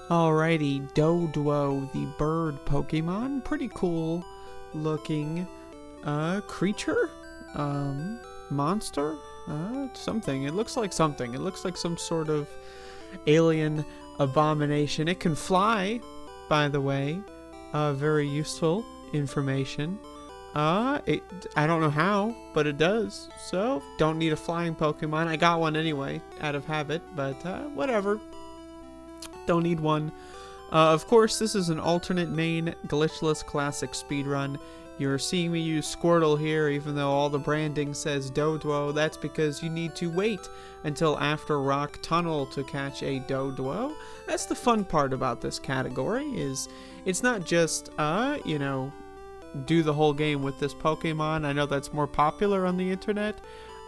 Alrighty, DODUO, the bird Pokemon. Pretty cool looking creature? Monster? Something. It looks like something. It looks like some sort of alien abomination. It can fly, by the way. Very useful information. I don't know how, but it does. So, don't need a flying Pokemon. I got one anyway, out of habit, but whatever. Don't need one. Of course, this is an alternate main glitchless classic speedrun. You're seeing me use Squirtle here, even though all the branding says DODUO. That's because you need to wait until after Rock Tunnel to catch a DODUO. That's the fun part about this category, is it's not just, do the whole game with this Pokemon. I know that's more popular on the internet.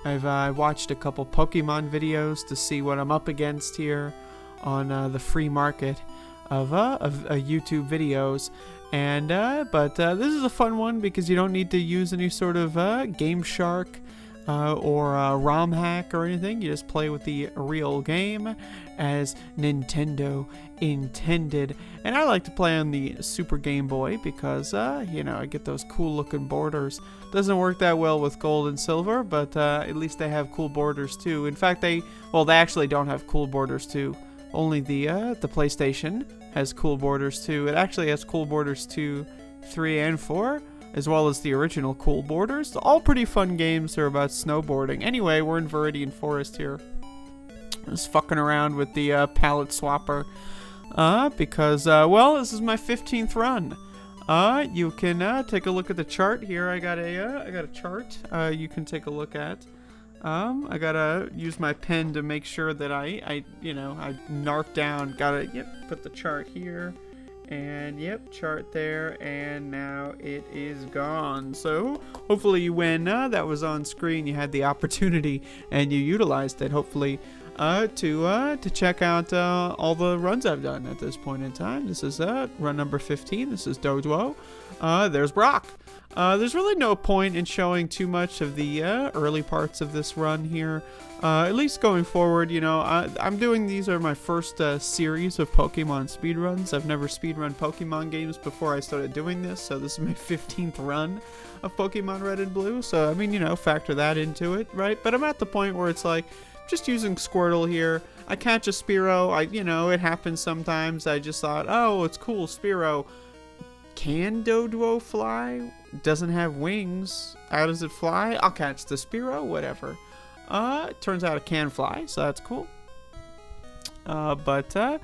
I've watched a couple Pokemon videos to see what I'm up against here on the free market of YouTube videos, and but this is a fun one because you don't need to use any sort of Game Shark or ROM hack or anything. You just play with the real game as Nintendo intended. And I like to play on the Super Game Boy because I get those cool looking borders. Doesn't work that well with gold and silver, but at least they have cool borders too. In fact, they actually don't have cool borders too. Only the PlayStation has cool borders too. It actually has cool borders 2, 3, and 4, as well as the original cool borders. All pretty fun games. They're about snowboarding. Anyway, we're in Viridian Forest here. Just fucking around with the palette swapper. Because this is my 15th run. You can take a look at the chart here. I got a chart you can take a look at. I gotta use my pen to make sure that I narc down. Put the chart here, and chart there, and now it is gone. So hopefully you win. That was on screen. You had the opportunity, and you utilized it. Hopefully, to check out all the runs I've done at this point in time. This is run number 15. This is DODUO. There's Brock. There's really no point in showing too much of the early parts of this run here. At least going forward, I'm doing, these are my first series of Pokemon speedruns. I've never speedrun Pokemon games before I started doing this, so this is my 15th run of Pokemon Red and Blue. So, I mean, factor that into it, right? But I'm at the point where it's like, just using Squirtle here. I catch a Spearow. It happens sometimes. I just thought, oh, it's cool, Spearow. Can DODUO fly? Doesn't have wings. How does it fly? I'll catch the Spearow, whatever. It turns out it can fly, so that's cool. But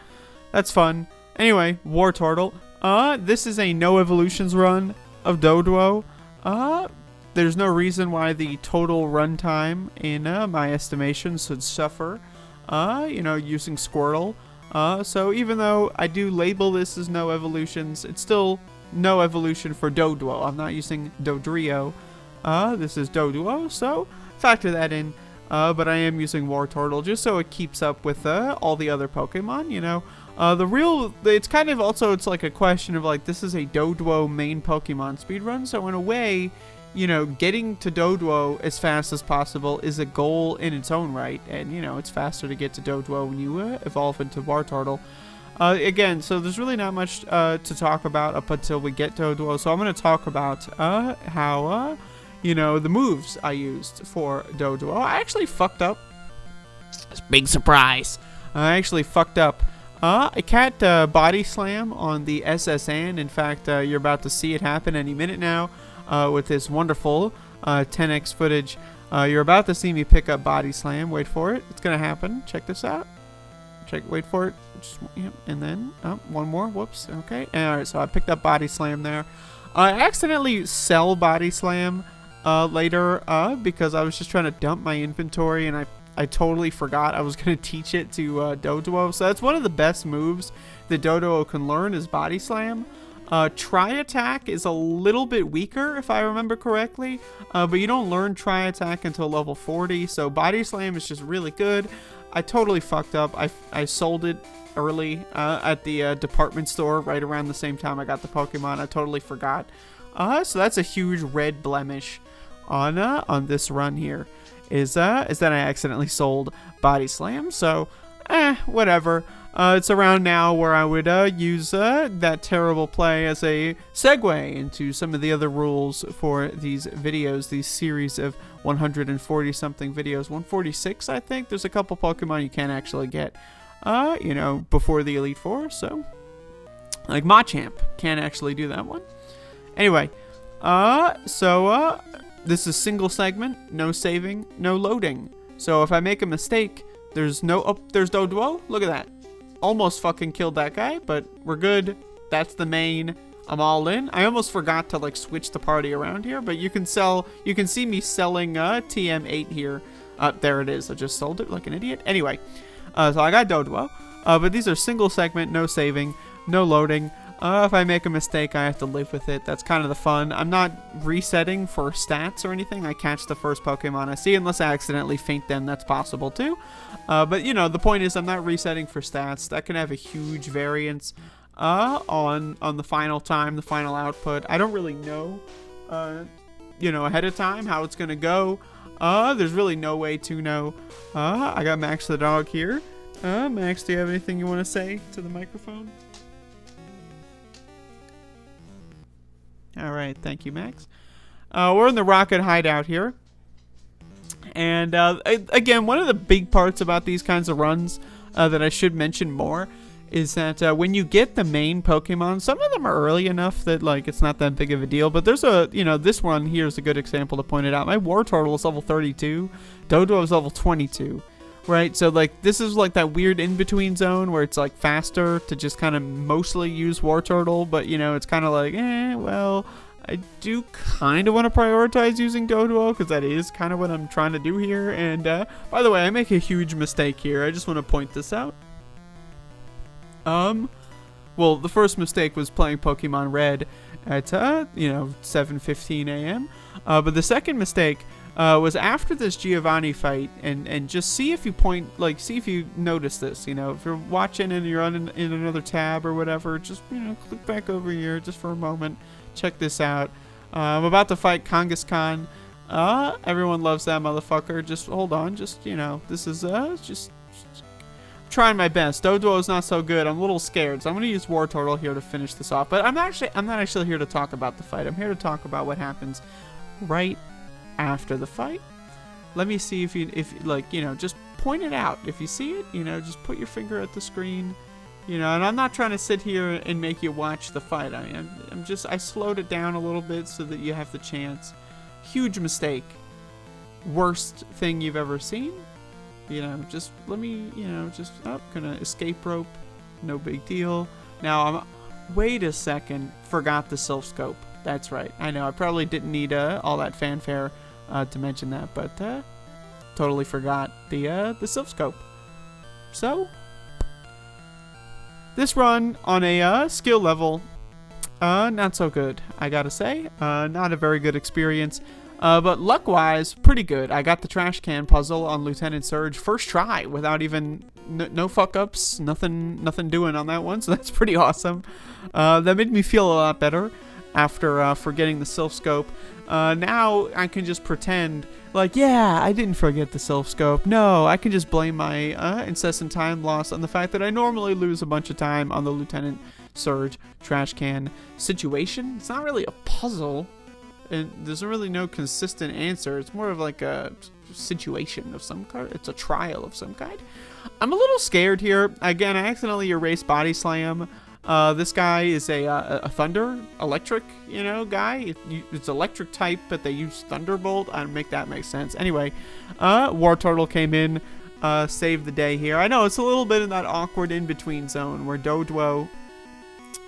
that's fun. Anyway, Wartortle. This is a no evolutions run of DODUO. There's no reason why the total runtime in my estimation should suffer, using Squirtle. So even though I do label this as no evolutions, it's still no evolution for DODUO. I'm not using Dodrio. This is DODUO, so factor that in. But I am using Wartortle just so it keeps up with all the other Pokemon, it's kind of also, it's like a question of like, this is a DODUO main Pokemon speedrun, so in a way, getting to DODUO as fast as possible is a goal in its own right, and it's faster to get to DODUO when you evolve into Wartortle. Again, so there's really not much to talk about up until we get DODUO, so I'm going to talk about how, the moves I used for DODUO. I actually fucked up. It's a big surprise. I actually fucked up. I can't body slam on the SSN. In fact, you're about to see it happen any minute now with this wonderful 10x footage. You're about to see me pick up body slam. Wait for it. It's going to happen. Check this out. Wait for it. And then one more. Whoops. Okay. All right. So I picked up body slam there. I accidentally sell body slam later because I was just trying to dump my inventory, and I totally forgot I was going to teach it to DODUO. So that's one of the best moves that DODUO can learn is body slam. Tri attack is a little bit weaker if I remember correctly, but you don't learn tri attack until level 40. So body slam is just really good. I totally fucked up. I sold it early at the department store right around the same time I got the Pokemon. I totally forgot. So that's a huge red blemish on this run here. Is that I accidentally sold body slam. So whatever. It's around now where I would use that terrible play as a segue into some of the other rules for these videos, these series of 140 something videos. 146, I think. There's a couple Pokemon you can't actually get, you know, before the Elite Four. So, like Machamp can't actually do that one. Anyway, this is single segment, no saving, no loading. So if I make a mistake, there's there's DODUO. Look at that. Almost fucking killed that guy, but we're good. That's the main. I'm all in. I almost forgot to like switch the party around here, but you can see me selling TM8 here. There it is. I just sold it like an idiot. Anyway, so I got DODUO. But these are single segment, no saving, no loading. If I make a mistake, I have to live with it. That's kind of the fun. I'm not resetting for stats or anything. I catch the first Pokemon I see, unless I accidentally faint them. That's possible too. But, you know, the point is I'm not resetting for stats. That can have a huge variance on the final time, the final output. I don't really know, you know, ahead of time how it's going to go. There's really no way to know. I got Max the dog here. Max, do you have anything you want to say to the microphone? Alright, thank you, Max. We're in the Rocket Hideout here. And, again, one of the big parts about these kinds of runs that I should mention more is that when you get the main Pokemon, some of them are early enough that, like, it's not that big of a deal. But there's you know, this one here is a good example to point it out. My Wartortle is level 32. DODUO is level 22. Right, so like this is like that weird in-between zone where it's like faster to just kind of mostly use Wartortle, but you know, it's kind of like, well, I do kind of want to prioritize using DODUO because that is kind of what I'm trying to do here. And by the way, I make a huge mistake here. I just want to point this out. Well, the first mistake was playing Pokemon Red at you know, 7:15 a.m. But the second mistake was after this Giovanni fight, and just see if you see if you notice this, you know, if you're watching and you're in another tab or whatever, just, you know, click back over here just for a moment, check this out. I'm about to fight Kangaskhan. Everyone loves that motherfucker. Just hold on, just, you know, this is just trying my best. DODUO is not so good. I'm a little scared, so I'm going to use Wartortle here to finish this off. But I'm not actually here to talk about the fight. I'm here to talk about what happens right after the fight. Let me see if like, you know, just point it out. If you see it, you know, just put your finger at the screen, you know. And I'm not trying to sit here and make you watch the fight. I slowed it down a little bit so that you have the chance. Huge mistake. Worst thing you've ever seen. You know, just let me, you know, just gonna escape rope. No big deal. Now wait a second. Forgot the Silph Scope. That's right. I know. I probably didn't need all that fanfare to mention that, but totally forgot the Silph Scope. So this run on a skill level, not so good. I gotta say, not a very good experience. But luck-wise, pretty good. I got the trash can puzzle on Lieutenant Surge first try without even no fuck-ups, nothing doing on that one. So that's pretty awesome. That made me feel a lot better after forgetting the Silph Scope. Now I can just pretend like, yeah, I didn't forget the Silph Scope. No, I can just blame my incessant time loss on the fact that I normally lose a bunch of time on the Lieutenant Surge trash can situation. It's not really a puzzle, and there's really no consistent answer. It's more of like a situation of some kind. It's a trial of some kind. I'm a little scared here. Again, I accidentally erased Body Slam. This guy is a thunder, electric, you know, guy. It's electric type, but they use Thunderbolt. I don't make that make sense. Anyway, Wartortle came in, saved the day here. I know it's a little bit in that awkward in-between zone where DODUO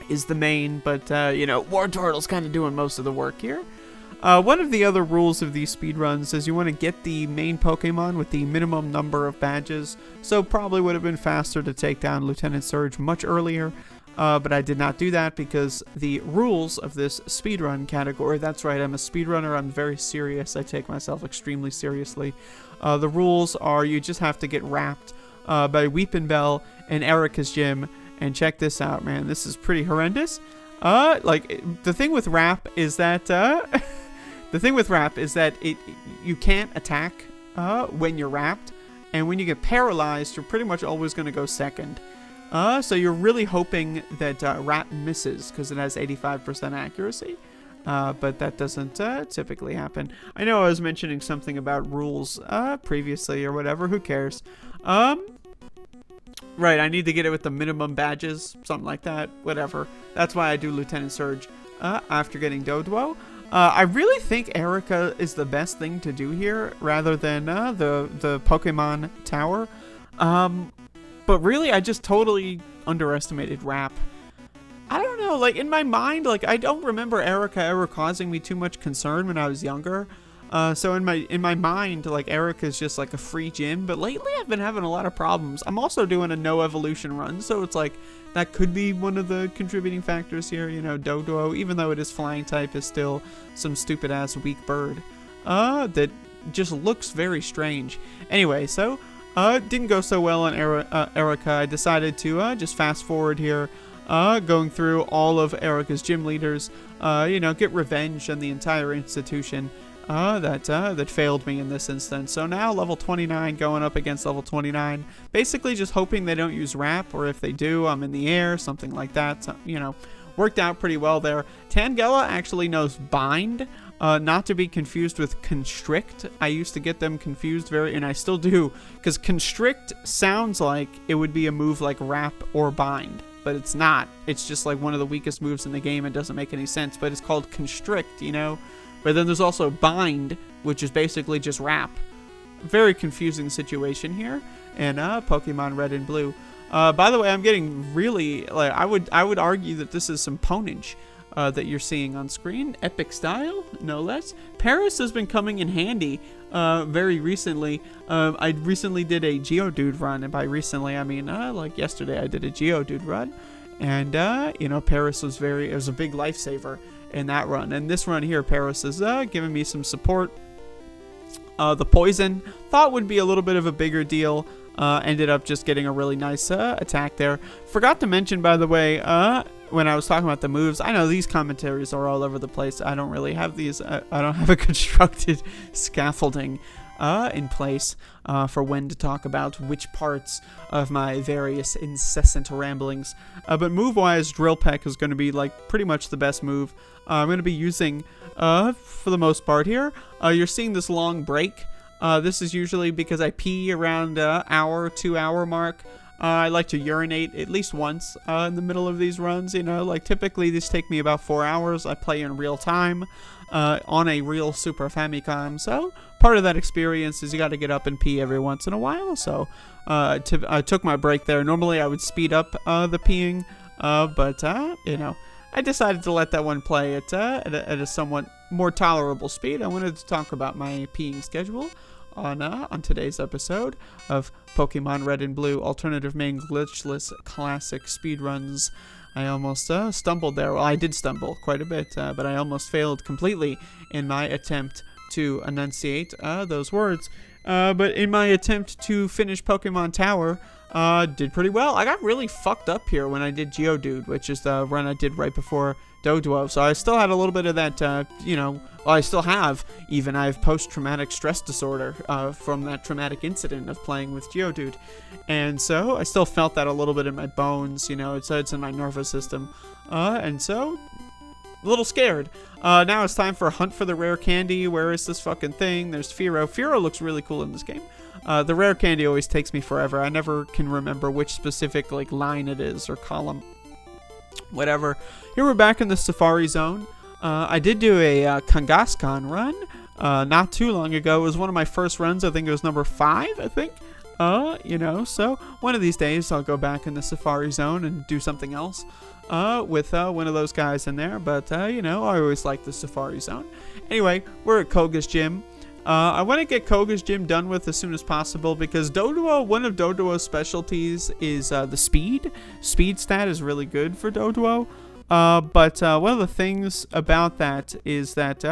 is the main, but, you know, Wartortle's kind of doing most of the work here. One of the other rules of these speedruns is you want to get the main Pokemon with the minimum number of badges, so probably would have been faster to take down Lieutenant Surge much earlier. But I did not do that because the rules of this speedrun category, that's right, I'm a speedrunner, I'm very serious, I take myself extremely seriously. The rules are you just have to get wrapped by Weepinbell and Erica's gym, and check this out, man, this is pretty horrendous. Like, the thing with wrap is that, you can't attack when you're wrapped. And when you get paralyzed, you're pretty much always going to go second. So you're really hoping that Rat misses because it has 85% accuracy. But that doesn't typically happen. I know I was mentioning something about rules previously or whatever. Who cares? Right, I need to get it with the minimum badges, something like that, whatever. That's why I do Lieutenant Surge after getting DODUO. I really think Erica is the best thing to do here rather than the Pokemon Tower. But really, I just totally underestimated Rap. I don't know, like, in my mind, like, I don't remember Erica ever causing me too much concern when I was younger. So in my mind, like, Erica's just like a free gym, but lately I've been having a lot of problems. I'm also doing a no evolution run, so it's like that could be one of the contributing factors here. You know, DODUO, even though it is flying type, is still some stupid ass weak bird that just looks very strange. Anyway, so it didn't go so well on Erica. I decided to just fast forward here, going through all of Erica's gym leaders, you know, get revenge on the entire institution that failed me in this instance. So now level 29 going up against level 29, basically just hoping they don't use Rap, or if they do, I'm in the air, something like that. So, you know, worked out pretty well there. Tangela actually knows Bind, not to be confused with Constrict. I used to get them confused and I still do, because Constrict sounds like it would be a move like Rap or Bind, but it's not. It's just like one of the weakest moves in the game. It doesn't make any sense, but it's called Constrict, you know? But then there's also Bind, which is basically just Rap. Very confusing situation here in Pokemon Red and Blue. By the way, I'm getting really, like, I would argue that this is some ponage that you're seeing on screen. Epic style, no less. Paris has been coming in handy very recently. I recently did a Geodude run, and by recently I mean like yesterday I did a Geodude run, and you know, Paris was it was a big lifesaver in that run. And this run here, Paris is giving me some support. The poison thought would be a little bit of a bigger deal. Ended up just getting a really nice attack there. Forgot to mention, by the way, when I was talking about the moves, I know these commentaries are all over the place. I don't really have these. I don't have a constructed scaffolding in place for when to talk about which parts of my various incessant ramblings. But move-wise, Drill Peck is going to be like pretty much the best move. I'm going to be using for the most part here. You're seeing this long break. This is usually because I pee around hour, 2 hour mark. I like to urinate at least once in the middle of these runs. You know, like typically these take me about 4 hours. I play in real time on a real Super Famicom. So part of that experience is you got to get up and pee every once in a while. So I took my break there. Normally I would speed up the peeing, but you know, I decided to let that one play at a somewhat more tolerable speed. I wanted to talk about my peeing schedule on today's episode of Pokemon Red and Blue Alternative Main Glitchless Classic Speedruns. I almost stumbled there. Well, I did stumble quite a bit, but I almost failed completely in my attempt to enunciate those words. But in my attempt to finish Pokemon Tower, did pretty well. I got really fucked up here when I did Geodude, which is the run I did right before DODUO. So I still had a little bit of that, you know, well, I still have, even I have post-traumatic stress disorder from that traumatic incident of playing with Geodude. And so I still felt that a little bit in my bones, you know, it's in my nervous system. And so, a little scared. Now it's time for a hunt for the rare candy. Where is this fucking thing? There's Fearow. Fearow looks really cool in this game. The rare candy always takes me forever. I never can remember which specific like line it is or column. Whatever. Here we're back in the Safari Zone. I did do a Kangaskhan run not too long ago. It was one of my first runs. I think it was number 5, I think. You know, so one of these days I'll go back in the Safari Zone and do something else with one of those guys in there. But, you know, I always like the Safari Zone. Anyway, we're at Koga's Gym. I want to get Koga's Gym done with as soon as possible because DODUO, one of DODUO's specialties is the speed. Speed stat is really good for DODUO. But one of the things about that is that,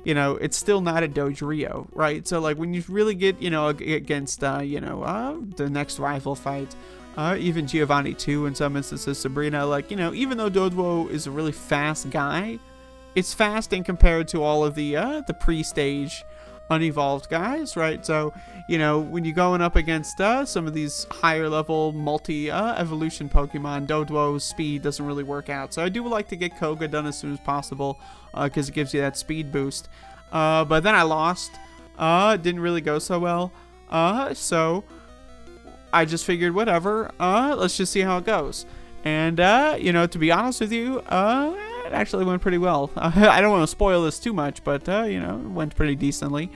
you know, it's still not a Dodrio, right? So, like, when you really get, you know, against, you know, the next rival fight, even Giovanni 2 in some instances, Sabrina, like, you know, even though DODUO is a really fast guy, it's fast in compared to all of the pre-stage unevolved guys, right? So, you know, when you're going up against some of these higher level multi-evolution Pokemon, Doduo's speed doesn't really work out. So I do like to get Koga done as soon as possible because it gives you that speed boost. But then I lost. It didn't really go so well. So I just figured, whatever, let's just see how it goes. And, you know, to be honest with you, it actually went pretty well. I don't want to spoil this too much, but, you know, it went pretty decently.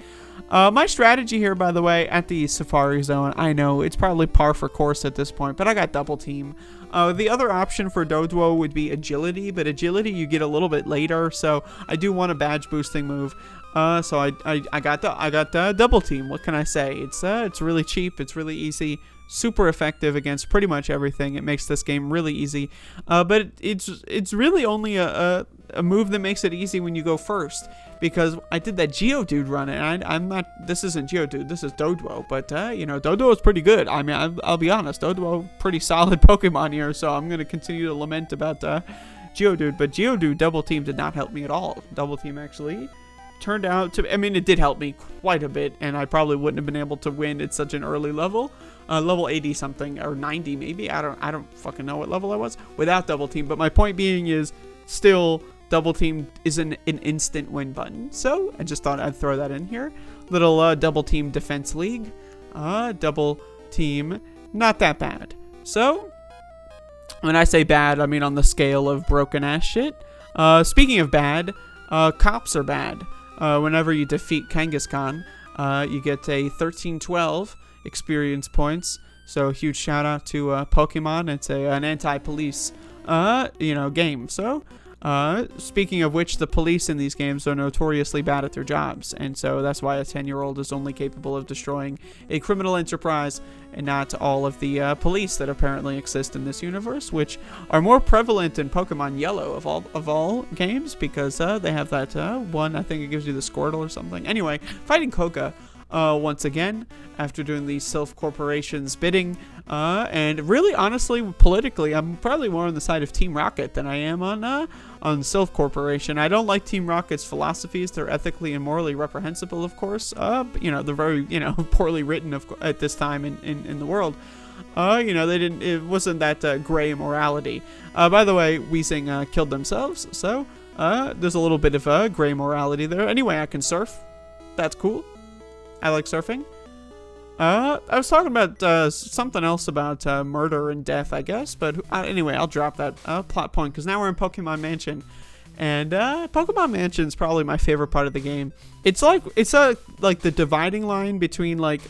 My strategy here, by the way, at the Safari Zone, I know it's probably par for course at this point, but I got double team. The other option for Doduo would be agility, but agility you get a little bit later, so I do want a badge boosting move. So I got double team. What can I say? It's really cheap. It's really easy. Super effective against pretty much everything. It makes this game really easy. But it's really only a move that makes it easy when you go first. Because I did that Geodude run, and I'm not. This isn't Geodude. This is Doduo. But you know, Doduo is pretty good. I mean, I'll be honest. Doduo, pretty solid Pokemon here. So I'm gonna continue to lament about Geodude. But Geodude double team did not help me at all. Double team actually turned out to, I mean, it did help me quite a bit, and I probably wouldn't have been able to win at such an early level, level 80 something or 90 maybe. I don't fucking know what level I was without double team. But my point being is, still, double team isn't an instant win button. So I just thought I'd throw that in here. Little double team defense league, double team, not that bad. So when I say bad, I mean on the scale of broken ass shit. Speaking of bad, cops are bad. Whenever you defeat Kangaskhan, you get a 1312 experience points. So huge shout out to Pokemon. It's an anti-police, you know, game. So speaking of which, the police in these games are notoriously bad at their jobs, and so that's why a 10-year-old is only capable of destroying a criminal enterprise and not all of the police that apparently exist in this universe, which are more prevalent in Pokemon Yellow of all games, because they have that one, I think it gives you the Squirtle or something. Anyway, fighting Koga once again after doing the Sylph Corporation's bidding, and really, honestly, politically, I'm probably more on the side of Team Rocket than I am on Sylph Corporation. I don't like Team Rocket's philosophies. They're ethically and morally reprehensible, of course. You know, they're very, you know, poorly written at this time in the world. You know, it wasn't that gray morality. By the way, Weezing killed themselves, so there's a little bit of gray morality there. Anyway, I can surf. That's cool. I like surfing. I was talking about something else about murder and death, I guess. But anyway, I'll drop that plot point because now we're in Pokemon Mansion, and Pokemon Mansion is probably my favorite part of the game. It's like the dividing line between like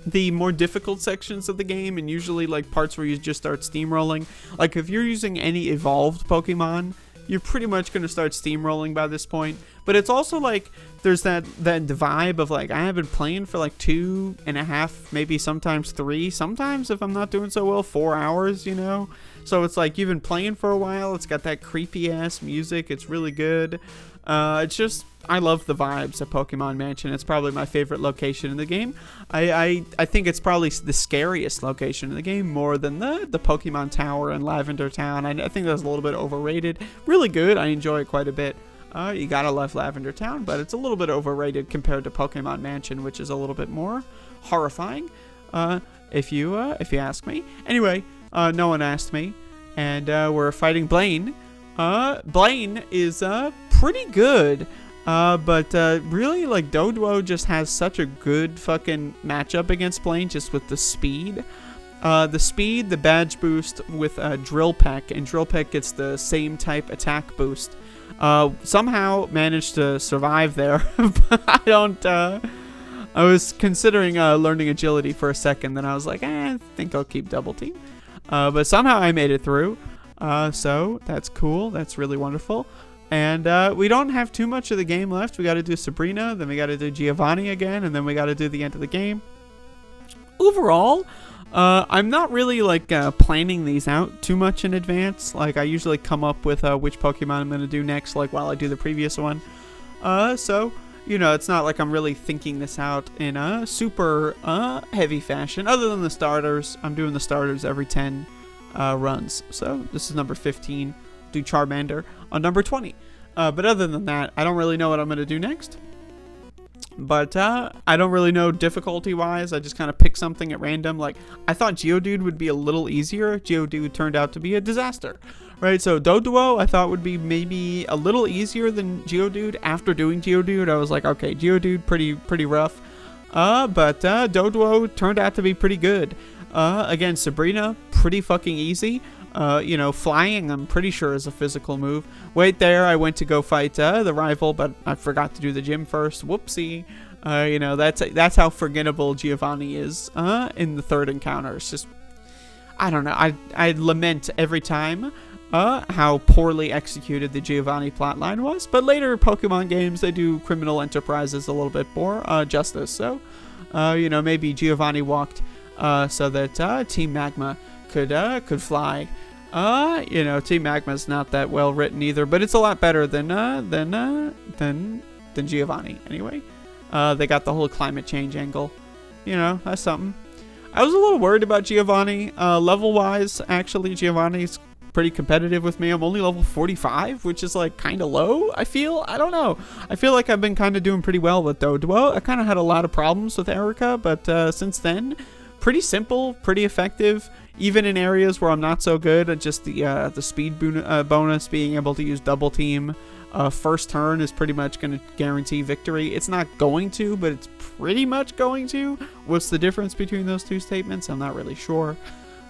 the more difficult sections of the game and usually like parts where you just start steamrolling. Like if you're using any evolved Pokemon, you're pretty much going to start steamrolling by this point. But it's also like there's that vibe of like, I have been playing for like 2.5, maybe sometimes 3, sometimes if I'm not doing so well, 4 hours, you know? So it's like you've been playing for a while. It's got that creepy ass music. It's really good. It's just, I love the vibes of Pokemon Mansion. It's probably my favorite location in the game. I think it's probably the scariest location in the game, more than the Pokemon Tower and Lavender Town. I think that's a little bit overrated. Really good. I enjoy it quite a bit. You gotta love Lavender Town, but it's a little bit overrated compared to Pokemon Mansion, which is a little bit more horrifying, if you ask me. Anyway, no one asked me, and we're fighting Blaine. Blaine is pretty good, but really, like, Doduo just has such a good fucking matchup against Blaine, just with the speed. The badge boost with Drill Peck, and Drill Peck gets the same type attack boost. Somehow managed to survive there, but I was considering learning agility for a second, then I was like, I think I'll keep double team. But somehow I made it through, so that's cool, that's really wonderful. And we don't have too much of the game left. We got to do Sabrina, then we got to do Giovanni again, and then we got to do the end of the game. Overall, I'm not really like planning these out too much in advance. Like I usually come up with which Pokemon I'm gonna do next, like while I do the previous one. So you know, it's not like I'm really thinking this out in a super heavy fashion. Other than the starters, I'm doing the starters every 10 runs. So this is number 15. Do Charmander on number 20. But other than that, I don't really know what I'm gonna do next. But I don't really know difficulty-wise. I just kind of picked something at random. Like, I thought Geodude would be a little easier. Geodude turned out to be a disaster. Right, so DODUO I thought would be maybe a little easier than Geodude. After doing Geodude, I was like, okay, Geodude, pretty rough. But DODUO turned out to be pretty good. Again, Sabrina, pretty fucking easy. You know, flying, I'm pretty sure is a physical move. Wait there, I went to go fight the rival, but I forgot to do the gym first. Whoopsie. You know, that's how forgettable Giovanni is in the third encounter. It's just, I don't know. I lament every time how poorly executed the Giovanni plotline was. But later Pokemon games, they do criminal enterprises a little bit more justice. So, you know, maybe Giovanni walked so that Team Magma could fly. You know, Team Magma's not that well written either, but it's a lot better than Giovanni anyway. They got the whole climate change angle. You know, that's something. I was a little worried about Giovanni. Level wise, actually, Giovanni's pretty competitive with me. I'm only level 45, which is like kind of low, I feel. I don't know. I feel like I've been kind of doing pretty well with DODUO. I kind of had a lot of problems with Erica, but since then, pretty simple, pretty effective, even in areas where I'm not so good. Just the speed bonus, being able to use double team first turn is pretty much going to guarantee victory. It's not going to, but it's pretty much going to. What's the difference between those two statements? I'm not really sure.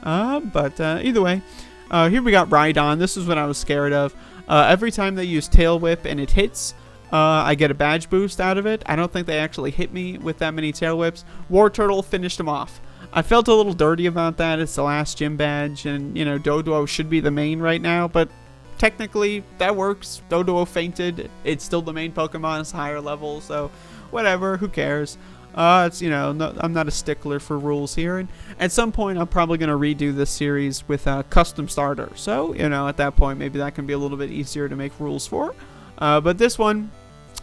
But either way, here we got Rhydon. This is what I was scared of. Every time they use Tail Whip and it hits, I get a badge boost out of it. I don't think they actually hit me with that many Tail Whips. War Turtle finished him off. I felt a little dirty about that. It's the last gym badge, and, you know, DODUO should be the main right now, but technically that works. DODUO fainted. It's still the main Pokemon. It's higher level, so whatever. Who cares? It's, you know, no, I'm not a stickler for rules here, and at some point I'm probably going to redo this series with a custom starter. So, you know, at that point maybe that can be a little bit easier to make rules for. But this one,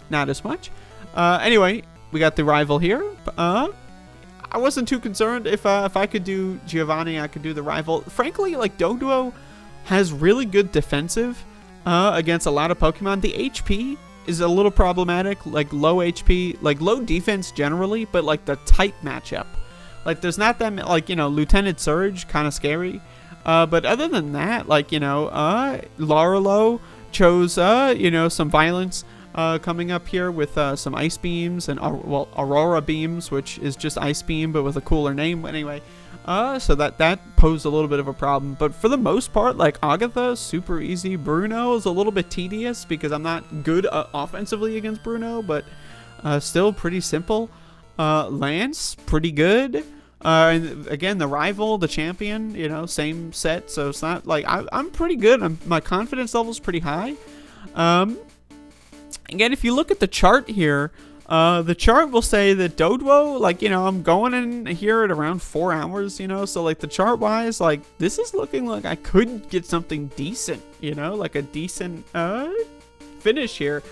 not as much. Anyway, we got the rival here. I wasn't too concerned. If I could do Giovanni, I could do the rival. Frankly, like, DODUO has really good defensive against a lot of Pokemon. The HP is a little problematic, like low HP, like low defense generally, but like the type matchup. Like, there's not that, like, you know, Lieutenant Surge, kind of scary. But other than that, like, you know, Laralo chose, you know, some violence. Coming up here with some Ice Beams and, well, Aurora Beams, which is just Ice Beam, but with a cooler name. Anyway, so that posed a little bit of a problem. But for the most part, like, Agatha, super easy. Bruno is a little bit tedious because I'm not good offensively against Bruno, but still pretty simple. Lance, pretty good. And again, the rival, the champion, you know, same set. So it's not like I'm pretty good. My confidence level is pretty high. Again, if you look at the chart here, the chart will say that DODUO, like, you know, I'm going in here at around 4 hours, you know, so, like, the chart-wise, like, this is looking like I could get something decent, you know, like a decent finish here.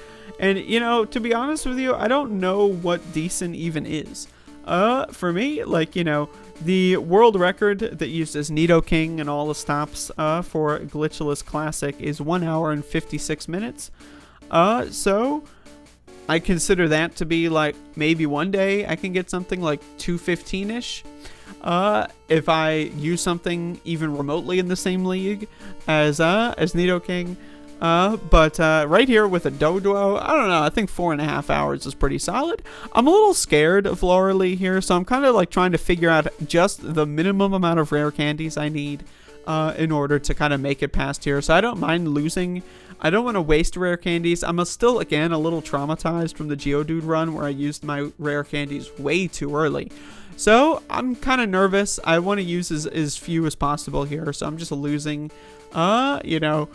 And, you know, to be honest with you, I don't know what decent even is. For me, like, you know, the world record that uses Nidoking and all the stops for Glitchless Classic is 1 hour and 56 minutes. So I consider that to be like maybe one day I can get something like 215-ish. If I use something even remotely in the same league as Nidoking. But right here with a DODUO, I don't know, I think 4.5 hours is pretty solid. I'm a little scared of Lauralee here, so I'm kind of like trying to figure out just the minimum amount of rare candies I need in order to kind of make it past here. So I don't mind losing. I don't want to waste rare candies. I'm still, again, a little traumatized from the Geodude run where I used my rare candies way too early. So I'm kind of nervous. I want to use as few as possible here. So I'm just losing, you know.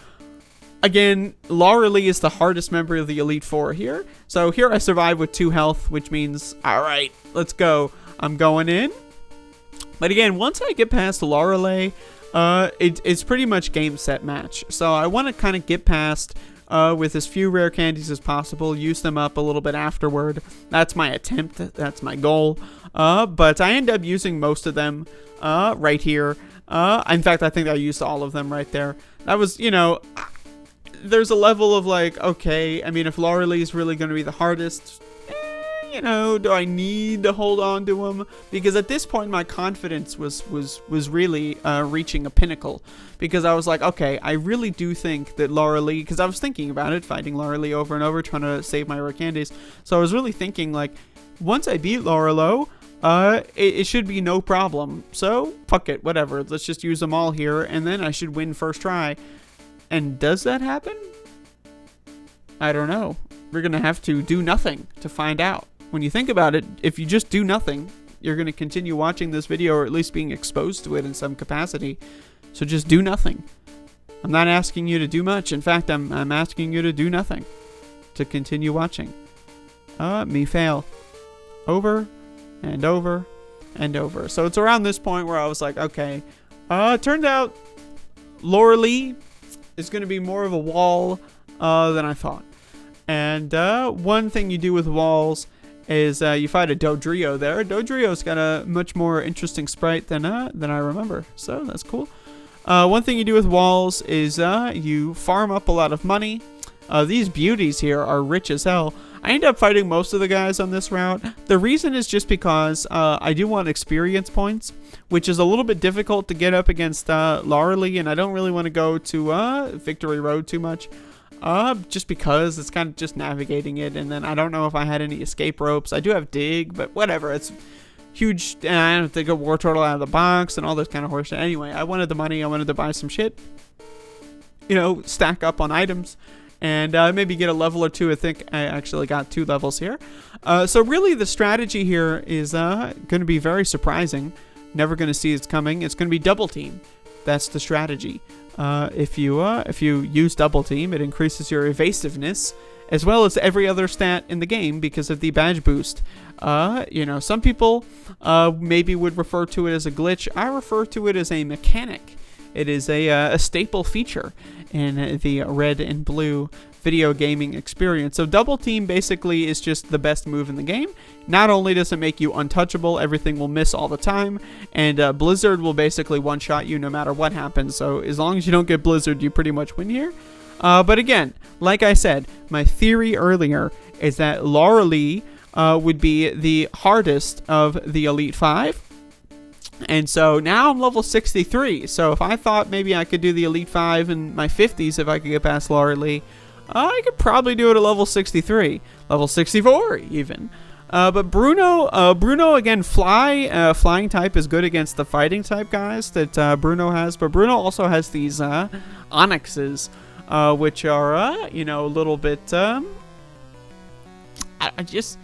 Again, Lauralee is the hardest member of the Elite Four here. So here I survive with 2 health, which means, all right, let's go. I'm going in. But again, once I get past Lauralee, it's pretty much game, set, match. So I want to kind of get past with as few rare candies as possible, use them up a little bit afterward. That's my attempt. That's my goal. But I end up using most of them right here. In fact, I think I used all of them right there. That was, you know, there's a level of like, okay, I mean, if Lauralee is really going to be the hardest, you know, do I need to hold on to him? Because at this point, my confidence was really reaching a pinnacle. Because I was like, okay, I really do think that Laura Lee, because I was thinking about it, fighting Laura Lee over and over, trying to save my rare candies. So I was really thinking, like, once I beat Laura Lowe, it should be no problem. So, fuck it, whatever. Let's just use them all here, and then I should win first try. And does that happen? I don't know. We're going to have to do nothing to find out. When you think about it, if you just do nothing, you're going to continue watching this video, or at least being exposed to it in some capacity. So just do nothing. I'm not asking you to do much. In fact, I'm asking you to do nothing. To continue watching. Me fail. Over and over and over. So it's around this point where I was like, okay, turned out Laura Lee is going to be more of a wall than I thought. And one thing you do with walls is you fight a DODUO there. DODUO's got a much more interesting sprite than I remember, so that's cool. One thing you do with walls is you farm up a lot of money. These beauties here are rich as hell. I end up fighting most of the guys on this route. The reason is just because I do want experience points, which is a little bit difficult to get up against Laura Lee, and I don't really want to go to Victory Road too much. Just because it's kind of just navigating it, and then I don't know if I had any escape ropes. I do have dig, but whatever. It's huge, and I have to go War Turtle out of the box and all this kind of horseshit. Anyway, I wanted the money. I wanted to buy some shit. You know, stack up on items. And maybe get a level or two. I think I actually got 2 levels here. So really the strategy here is going to be very surprising. Never going to see it's coming. It's going to be double team. That's the strategy. If you use double team, it increases your evasiveness as well as every other stat in the game because of the badge boost. You know, some people maybe would refer to it as a glitch. I refer to it as a mechanic. It is a staple feature in the red and blue video gaming experience. So double team basically is just the best move in the game. Not only does it make you untouchable, everything will miss all the time, and Blizzard will basically one-shot you no matter what happens. So as long as you don't get Blizzard, you pretty much win here. But again, like I said, my theory earlier is that Laura Lee would be the hardest of the Elite 5. And so now I'm level 63. So if I thought maybe I could do the Elite 5 in my 50s if I could get past Laura Lee, I could probably do it at level 63. Level 64 even. But Bruno again, flying type is good against the fighting type guys that Bruno has. But Bruno also has these onyxes, which are, you know, a little bit just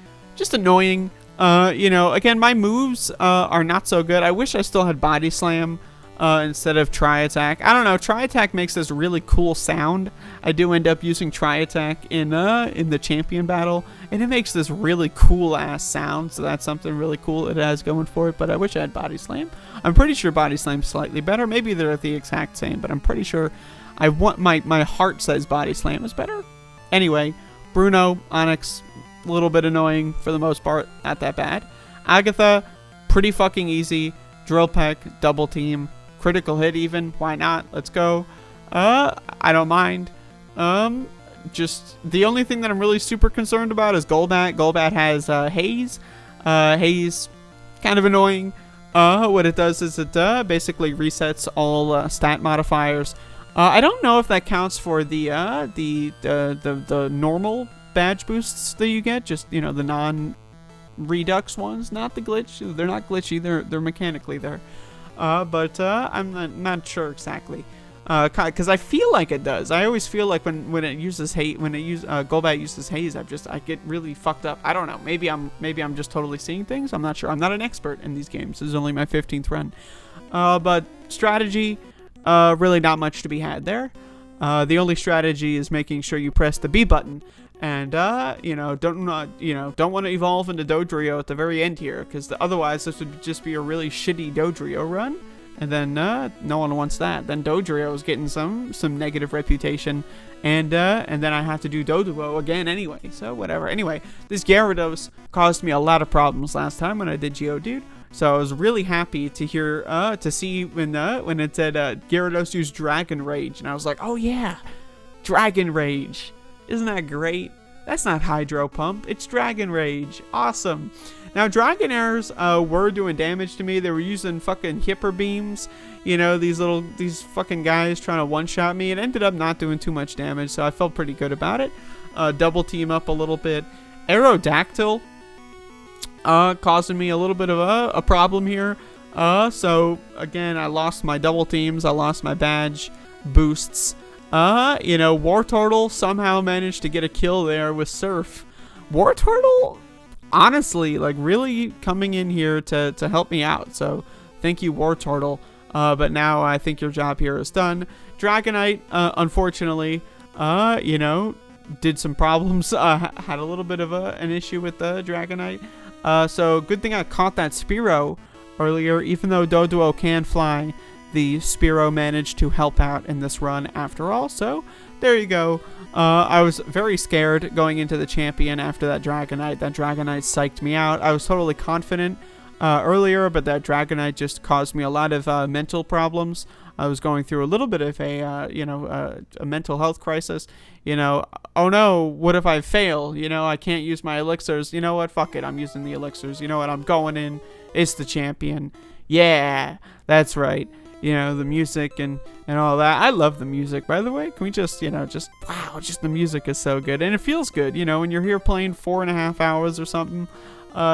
annoying. You know, again, my moves are not so good. I wish I still had Body Slam instead of Tri Attack. I don't know. Tri Attack makes this really cool sound. I do end up using Tri Attack in the champion battle, and it makes this really cool ass sound. So that's something really cool it has going for it. But I wish I had Body Slam. I'm pretty sure Body Slam's slightly better. Maybe they're the exact same, but I'm pretty sure I want my heart says Body Slam is better. Anyway, Bruno, Onyx. A little bit annoying for the most part, not that bad. Agatha, pretty fucking easy. Drill Peck, double team, critical hit even. Why not? Let's go. I don't mind. Just the only thing that I'm really super concerned about is Golbat. Golbat has Haze. Haze, kind of annoying. What it does is it basically resets all stat modifiers. I don't know if that counts for the normal badge boosts that you get, just, you know, the non-redux ones, not the glitch. They're not glitchy, they're mechanically there. But I'm not sure exactly. Because I feel like it does. I always feel like when it uses Haze, Golbat uses Haze, I get really fucked up. I don't know. Maybe I'm just totally seeing things. I'm not sure. I'm not an expert in these games. This is only my 15th run. But strategy, really not much to be had there. The only strategy is making sure you press the B button. And, you know, don't want to evolve into DODUO at the very end here, because otherwise this would just be a really shitty DODUO run, and then no one wants that. Then DODUO is getting some negative reputation, and then I have to do DODUO again anyway, so whatever. Anyway, this Gyarados caused me a lot of problems last time when I did Geodude, so I was really happy to hear, to see when it said Gyarados used Dragon Rage, and I was like, oh yeah, Dragon Rage. Isn't that great? That's not Hydro Pump. It's Dragon Rage. Awesome. Now, Dragonairs were doing damage to me. They were using fucking Hyper Beams. You know, these fucking guys trying to one-shot me. It ended up not doing too much damage, so I felt pretty good about it. Double team up a little bit. Aerodactyl causing me a little bit of a problem here. So, again, I lost my double teams. I lost my badge boosts. You know, Wartortle somehow managed to get a kill there with Surf. Wartortle, honestly, like, really coming in here to help me out. So, thank you, Wartortle. But now I think your job here is done. Dragonite, unfortunately, you know, did some problems. Had a little bit of an issue with the Dragonite. So, good thing I caught that Spearow earlier. Even though DODUO can fly, the Spearow managed to help out in this run after all. So, there you go. I was very scared going into the champion after that Dragonite. That Dragonite psyched me out. I was totally confident earlier, but that Dragonite just caused me a lot of mental problems. I was going through a little bit of a, you know, a mental health crisis. You know, oh no, what if I fail? You know, I can't use my elixirs. You know what? Fuck it. I'm using the elixirs. You know what? I'm going in. It's the champion. Yeah, that's right. You know, the music and all that. I love the music, by the way. Can we just, you know, just, wow, just the music is so good. And it feels good, you know, when you're here playing 4.5 hours or something.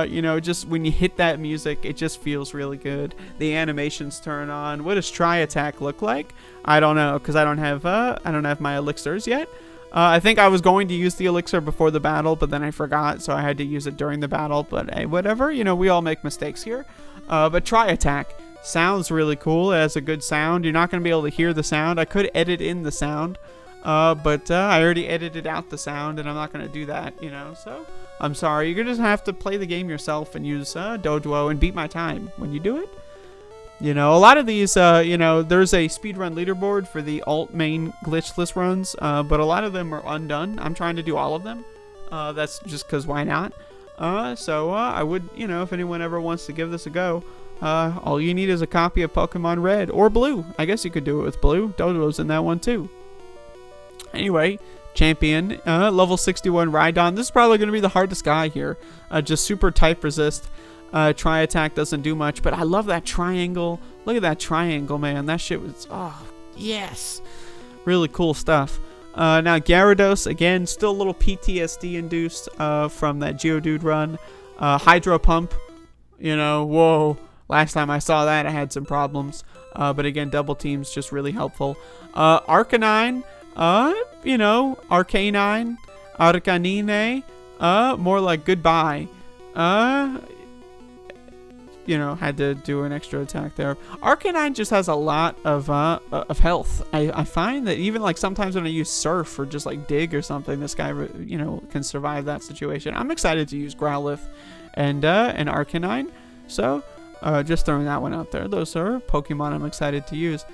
You know, just when you hit that music, it just feels really good. The animations turn on. What does Tri Attack look like? I don't know, because I don't have my elixirs yet. I think I was going to use the elixir before the battle, but then I forgot, so I had to use it during the battle. But hey, whatever. You know, we all make mistakes here. But Tri Attack sounds really cool. It has a good sound. You're not going to be able to hear the sound. I could edit in the sound, but I already edited out the sound, and I'm not going to do that, you know, so I'm sorry. You're going to just have to play the game yourself and use DODUO and beat my time when you do it. You know, a lot of these, you know, there's a speedrun leaderboard for the alt main glitchless runs, but a lot of them are undone. I'm trying to do all of them. That's just because why not? So I would, you know, if anyone ever wants to give this a go, all you need is a copy of Pokemon Red or Blue. I guess you could do it with Blue. DODUO's in that one too. Anyway, champion, level 61 Rhydon. This is probably going to be the hardest guy here. Just super type resist. Tri Attack doesn't do much, but I love that triangle. Look at that triangle, man. That shit was, oh, yes. Really cool stuff. Now, Gyarados, again, still a little PTSD induced from that Geodude run. Hydro Pump, you know, whoa. Last time I saw that, I had some problems. But again, double teams just really helpful. Arcanine, you know, Arcanine, Arcanine, more like goodbye. You know, had to do an extra attack there. Arcanine just has a lot of health. I find that even like sometimes when I use Surf or just like Dig or something, this guy, you know, can survive that situation. I'm excited to use Growlithe and Arcanine. So, just throwing that one out there. Those are Pokemon I'm excited to use.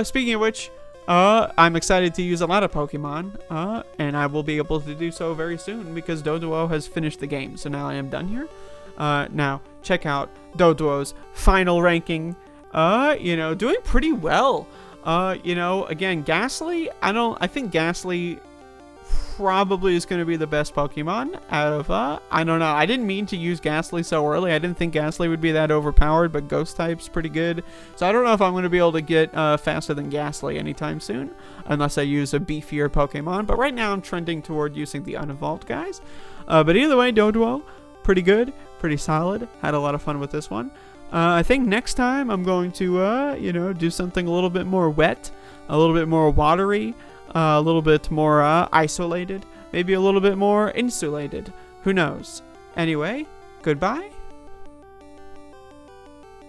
Speaking of which, I'm excited to use a lot of Pokemon, and I will be able to do so very soon because DODUO has finished the game. So now I am done here. Now, check out DODUO's final ranking. You know, doing pretty well. You know, again, Ghastly, I think Ghastly probably is going to be the best Pokemon out of, I don't know. I didn't mean to use Ghastly so early. I didn't think Ghastly would be that overpowered, but Ghost type's pretty good. So I don't know if I'm going to be able to get faster than Ghastly anytime soon, unless I use a beefier Pokemon. But right now I'm trending toward using the unevolved guys. But either way, DODUO, pretty good, pretty solid. Had a lot of fun with this one. I think next time I'm going to, you know, do something a little bit more wet, a little bit more watery, a little bit more isolated, maybe a little bit more insulated. Who knows? Anyway, goodbye.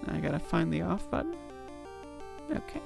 I gotta find the off button. Okay.